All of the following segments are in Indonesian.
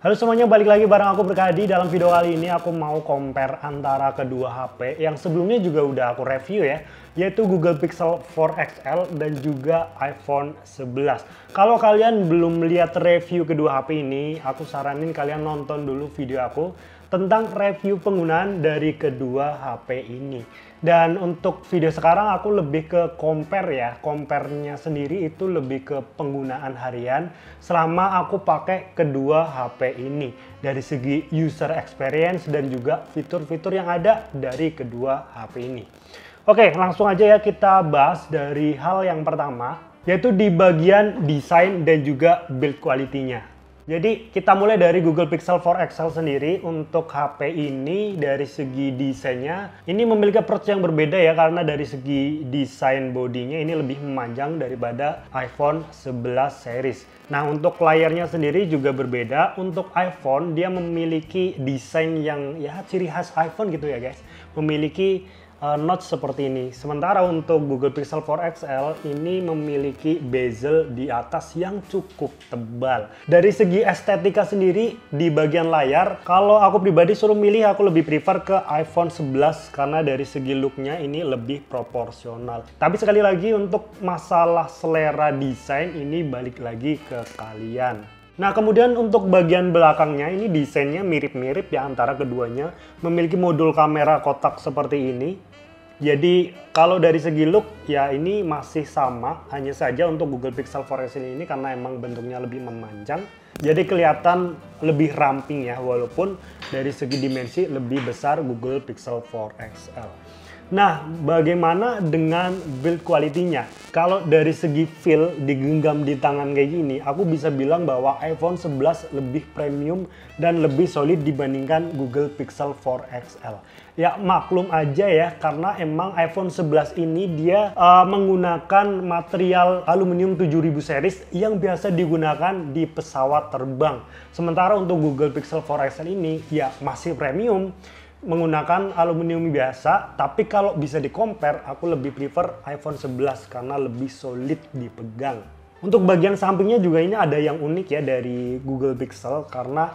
Halo semuanya, balik lagi bareng aku Berkadi. Dalam video kali ini aku mau compare antara kedua HP yang sebelumnya juga udah aku review ya, yaitu Google Pixel 4 XL dan juga iPhone 11. Kalau kalian belum lihat review kedua HP ini, aku saranin kalian nonton dulu video aku tentang review penggunaan dari kedua HP ini. Dan untuk video sekarang aku lebih ke compare ya, compare-nya sendiri itu lebih ke penggunaan harian selama aku pakai kedua HP ini. Dari segi user experience dan juga fitur-fitur yang ada dari kedua HP ini. Oke, langsung aja ya kita bahas dari hal yang pertama, yaitu di bagian desain dan juga build quality-nya. Jadi kita mulai dari Google Pixel 4 XL sendiri. Untuk HP ini dari segi desainnya ini memiliki approach yang berbeda ya, karena dari segi desain bodinya ini lebih memanjang daripada iPhone 11 series. Nah, untuk layarnya sendiri juga berbeda. Untuk iPhone dia memiliki desain yang ya ciri khas iPhone gitu ya guys. Memiliki notch seperti ini. Sementara untuk Google Pixel 4 XL ini memiliki bezel di atas yang cukup tebal. Dari segi estetika sendiri di bagian layar, kalau aku pribadi suruh milih, aku lebih prefer ke iPhone 11 karena dari segi looknya ini lebih proporsional. Tapi sekali lagi untuk masalah selera desain ini balik lagi ke kalian. Nah, kemudian untuk bagian belakangnya ini desainnya mirip-mirip ya antara keduanya. Memiliki modul kamera kotak seperti ini. Jadi kalau dari segi look ya ini masih sama, hanya saja untuk Google Pixel 4 XL ini karena emang bentuknya lebih memanjang, jadi kelihatan lebih ramping ya, walaupun dari segi dimensi lebih besar Google Pixel 4 XL. Nah, bagaimana dengan build quality-nya? Kalau dari segi feel digenggam di tangan kayak gini, aku bisa bilang bahwa iPhone 11 lebih premium dan lebih solid dibandingkan Google Pixel 4 XL. Ya maklum aja ya, karena emang iPhone 11 ini dia menggunakan material aluminium 7000 series yang biasa digunakan di pesawat terbang. Sementara untuk Google Pixel 4 XL ini ya masih premium, menggunakan aluminium biasa, tapi kalau bisa di-compare, aku lebih prefer iPhone 11 karena lebih solid dipegang. Untuk bagian sampingnya juga ini ada yang unik ya dari Google Pixel, karena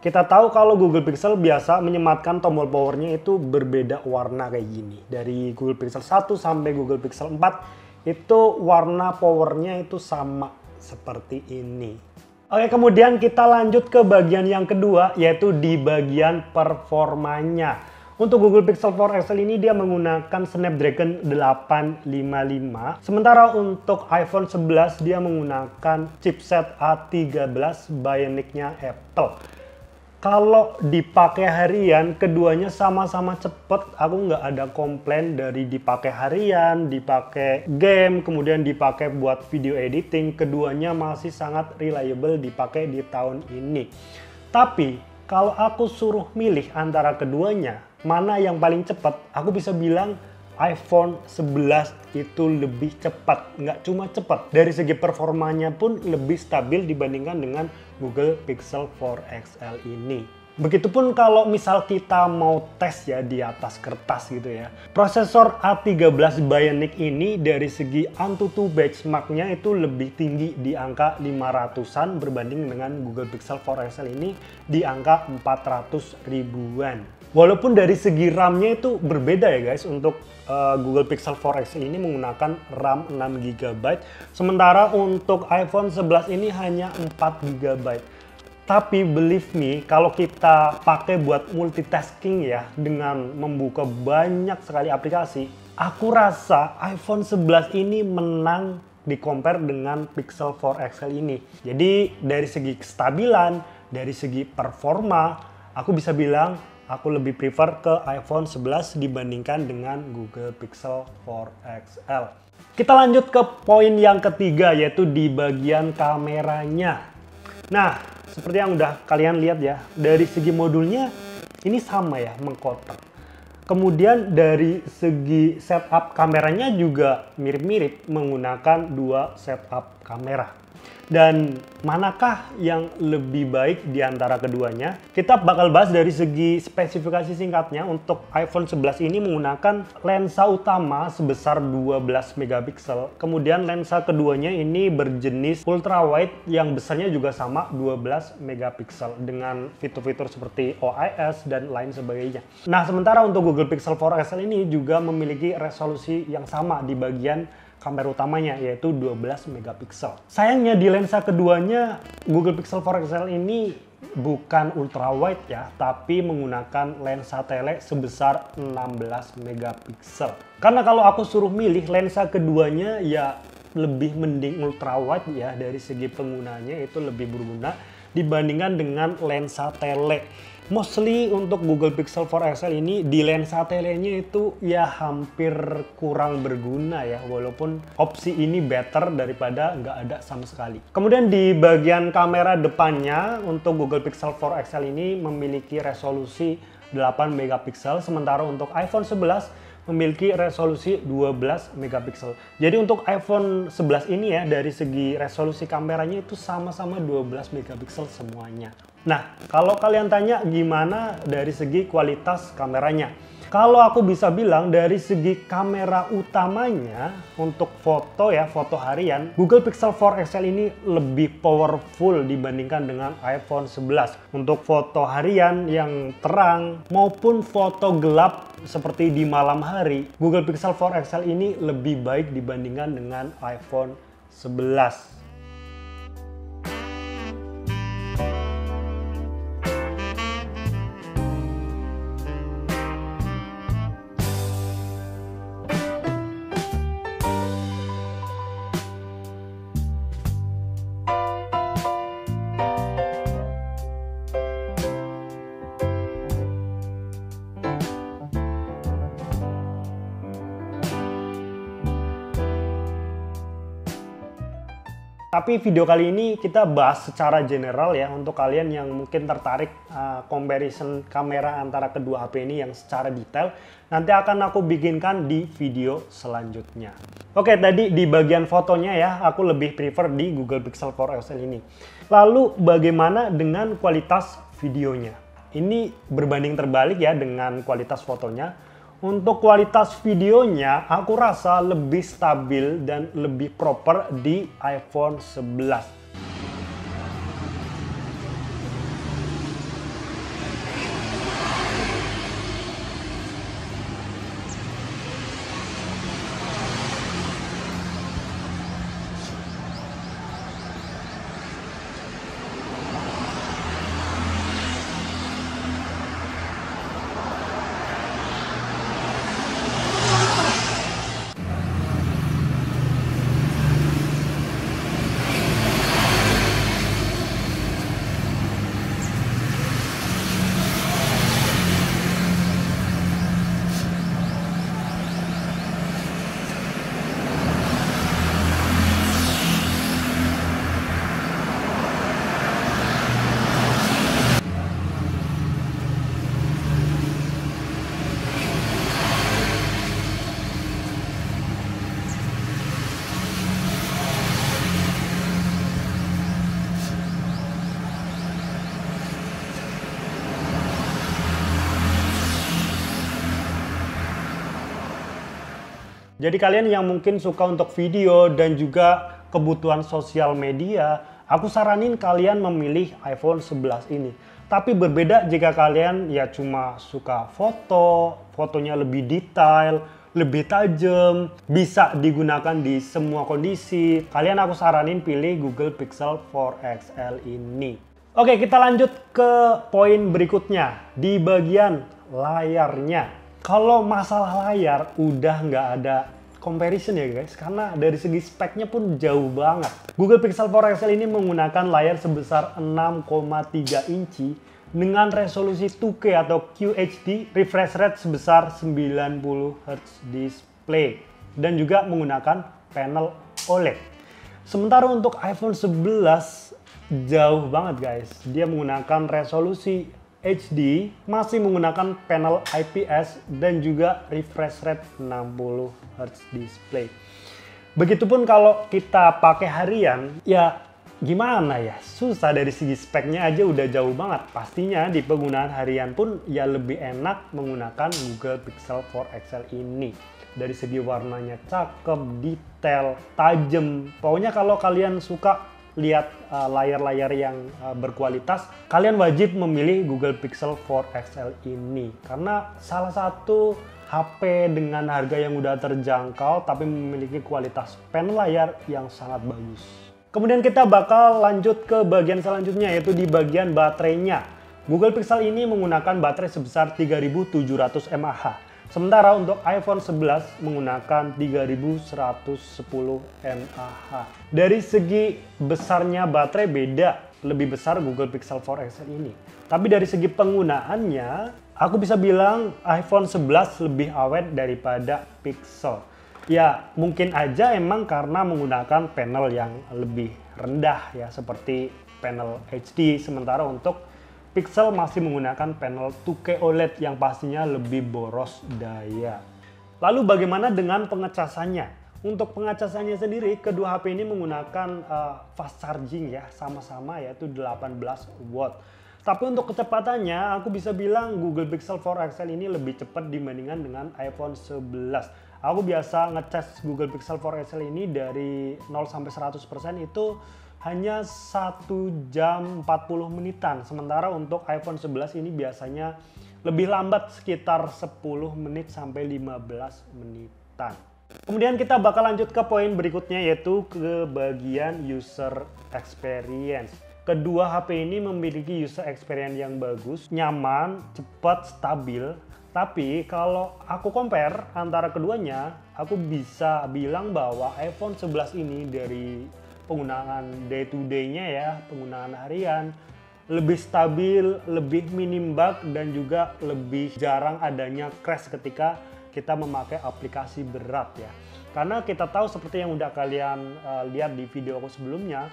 kita tahu kalau Google Pixel biasa menyematkan tombol powernya itu berbeda warna kayak gini. Dari Google Pixel 1 sampai Google Pixel 4 itu warna powernya itu sama seperti ini. Oke, kemudian kita lanjut ke bagian yang kedua, yaitu di bagian performanya. Untuk Google Pixel 4 XL ini dia menggunakan Snapdragon 855. Sementara untuk iPhone 11 dia menggunakan chipset A13 Bionic-nya Apple. Kalau dipakai harian, keduanya sama-sama cepet. Aku nggak ada komplain dari dipakai harian, dipakai game, kemudian dipakai buat video editing. Keduanya masih sangat reliable dipakai di tahun ini. Tapi kalau aku suruh milih antara keduanya, mana yang paling cepat? Aku bisa bilang iPhone 11 itu lebih cepat. Nggak cuma cepat, dari segi performanya pun lebih stabil dibandingkan dengan Google Pixel 4 XL ini. Begitupun kalau misal kita mau tes ya di atas kertas gitu ya. Prosesor A13 Bionic ini dari segi Antutu benchmark-nya itu lebih tinggi di angka 500-an berbanding dengan Google Pixel 4 XL ini di angka 400 ribuan. Walaupun dari segi RAM-nya itu berbeda ya guys. Untuk Google Pixel 4 XL ini menggunakan RAM 6GB, sementara untuk iPhone 11 ini hanya 4GB. Tapi believe me, kalau kita pakai buat multitasking ya, dengan membuka banyak sekali aplikasi, aku rasa iPhone 11 ini menang di compare dengan Pixel 4 XL ini. Jadi dari segi kestabilan, dari segi performa, aku bisa bilang aku lebih prefer ke iPhone 11 dibandingkan dengan Google Pixel 4 XL. Kita lanjut ke poin yang ketiga, yaitu di bagian kameranya. Nah, seperti yang udah kalian lihat ya, dari segi modulnya ini sama ya, mengkotak. Kemudian dari segi setup kameranya juga mirip-mirip, menggunakan dua setup kamera. Dan manakah yang lebih baik di antara keduanya? Kita bakal bahas dari segi spesifikasi singkatnya. Untuk iPhone 11 ini menggunakan lensa utama sebesar 12 megapiksel. Kemudian lensa keduanya ini berjenis ultra wide yang besarnya juga sama 12 megapiksel dengan fitur-fitur seperti OIS dan lain sebagainya. Nah, sementara untuk Google Pixel 4 XL ini juga memiliki resolusi yang sama di bagian kamera utamanya, yaitu 12 megapiksel. Sayangnya di lensa keduanya Google Pixel 4 XL ini bukan ultra wide ya, tapi menggunakan lensa tele sebesar 16 megapiksel. Karena kalau aku suruh milih lensa keduanya ya lebih mending ultra wide ya, dari segi penggunanya itu lebih berguna dibandingkan dengan lensa tele. Mostly untuk Google Pixel 4 XL ini di lensa telenya itu ya hampir kurang berguna ya, walaupun opsi ini better daripada nggak ada sama sekali. Kemudian di bagian kamera depannya untuk Google Pixel 4 XL ini memiliki resolusi 8 megapiksel, sementara untuk iPhone 11 memiliki resolusi 12 megapiksel. Jadi untuk iPhone 11 ini ya, dari segi resolusi kameranya itu sama-sama 12 megapiksel semuanya. Nah, kalau kalian tanya gimana dari segi kualitas kameranya? Kalau aku bisa bilang dari segi kamera utamanya untuk foto ya, foto harian, Google Pixel 4 XL ini lebih powerful dibandingkan dengan iPhone 11. Untuk foto harian yang terang maupun foto gelap seperti di malam hari, Google Pixel 4 XL ini lebih baik dibandingkan dengan iPhone 11. Tapi video kali ini kita bahas secara general ya, untuk kalian yang mungkin tertarik comparison kamera antara kedua HP ini yang secara detail, nanti akan aku bikinkan di video selanjutnya. Oke, tadi di bagian fotonya ya, aku lebih prefer di Google Pixel 4 XL ini. Lalu bagaimana dengan kualitas videonya? Ini berbanding terbalik ya dengan kualitas fotonya. Untuk kualitas videonya, aku rasa lebih stabil dan lebih proper di iPhone 11. Jadi kalian yang mungkin suka untuk video dan juga kebutuhan sosial media, aku saranin kalian memilih iPhone 11 ini. Tapi berbeda jika kalian ya cuma suka foto, fotonya lebih detail, lebih tajam, bisa digunakan di semua kondisi. Kalian aku saranin pilih Google Pixel 4 XL ini. Oke, kita lanjut ke poin berikutnya di bagian layarnya. Kalau masalah layar udah nggak ada comparison ya guys, karena dari segi speknya pun jauh banget. Google Pixel 4 XL ini menggunakan layar sebesar 6,3 inci dengan resolusi 2K atau QHD, refresh rate sebesar 90 Hz display, dan juga menggunakan panel OLED. Sementara untuk iPhone 11 jauh banget guys, dia menggunakan resolusi HD, masih menggunakan panel IPS dan juga refresh rate 60 Hz display. Begitupun kalau kita pakai harian, ya gimana ya, susah. Dari segi speknya aja udah jauh banget. Pastinya di penggunaan harian pun ya lebih enak menggunakan Google Pixel 4 XL ini. Dari segi warnanya cakep, detail, tajam. Pokoknya kalau kalian suka lihat layar-layar yang berkualitas, kalian wajib memilih Google Pixel 4 XL ini. Karena salah satu HP dengan harga yang udah terjangkau tapi memiliki kualitas panel layar yang sangat bagus. Kemudian kita bakal lanjut ke bagian selanjutnya, yaitu di bagian baterainya. Google Pixel ini menggunakan baterai sebesar 3700 mAh. Sementara untuk iPhone 11 menggunakan 3110 mAh. Dari segi besarnya baterai beda, lebih besar Google Pixel 4 XL ini. Tapi dari segi penggunaannya, aku bisa bilang iPhone 11 lebih awet daripada Pixel. Ya, mungkin aja emang karena menggunakan panel yang lebih rendah ya, seperti panel HD, sementara untuk Pixel masih menggunakan panel 2K OLED yang pastinya lebih boros daya. Lalu bagaimana dengan pengecasannya? Untuk pengecasannya sendiri, kedua HP ini menggunakan fast charging ya, sama-sama yaitu 18 watt. Tapi untuk kecepatannya, aku bisa bilang Google Pixel 4 XL ini lebih cepat dibandingkan dengan iPhone 11. Aku biasa ngecas Google Pixel 4 XL ini dari 0 sampai 100% itu hanya 1 jam 40 menitan. Sementara untuk iPhone 11 ini biasanya lebih lambat, sekitar 10 menit sampai 15 menitan. Kemudian kita bakal lanjut ke poin berikutnya, yaitu ke bagian user experience. Kedua HP ini memiliki user experience yang bagus, nyaman, cepat, stabil. Tapi kalau aku compare antara keduanya, aku bisa bilang bahwa iPhone 11 ini dari penggunaan day to day-nya ya, penggunaan harian, lebih stabil, lebih minim bug, dan juga lebih jarang adanya crash ketika kita memakai aplikasi berat ya. Karena kita tahu seperti yang udah kalian lihat di video aku sebelumnya,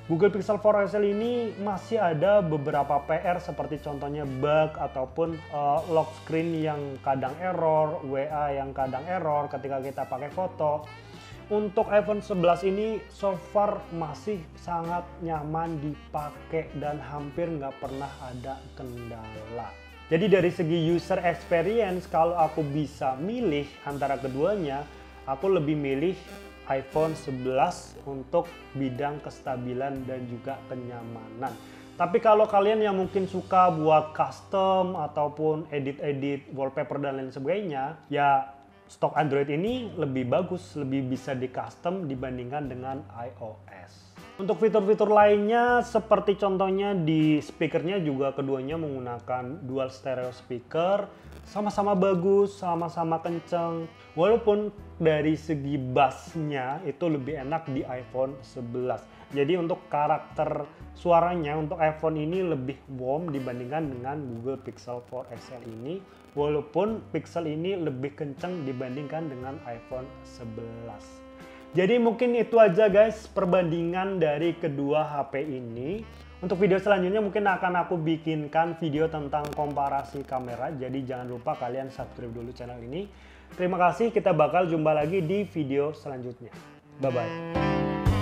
Google Pixel 4 XL ini masih ada beberapa PR seperti contohnya bug ataupun lock screen yang kadang error, WA yang kadang error ketika kita pakai foto. Untuk iPhone 11 ini so far masih sangat nyaman dipakai dan hampir nggak pernah ada kendala. Jadi dari segi user experience, kalau aku bisa milih antara keduanya, aku lebih milih iPhone 11 untuk bidang kestabilan dan juga kenyamanan. Tapi kalau kalian yang mungkin suka buat custom ataupun edit-edit wallpaper dan lain sebagainya, ya stok Android ini lebih bagus, lebih bisa di custom dibandingkan dengan iOS. Untuk fitur-fitur lainnya seperti contohnya di speakernya juga keduanya menggunakan dual stereo speaker, sama-sama bagus, sama-sama kenceng. Walaupun dari segi bassnya itu lebih enak di iPhone 11. Jadi untuk karakter suaranya untuk iPhone ini lebih warm dibandingkan dengan Google Pixel 4 XL ini. Walaupun Pixel ini lebih kenceng dibandingkan dengan iPhone 11. Jadi mungkin itu aja guys perbandingan dari kedua HP ini. Untuk video selanjutnya mungkin akan aku bikinkan video tentang komparasi kamera. Jadi jangan lupa kalian subscribe dulu channel ini. Terima kasih, kita bakal jumpa lagi di video selanjutnya. Bye-bye.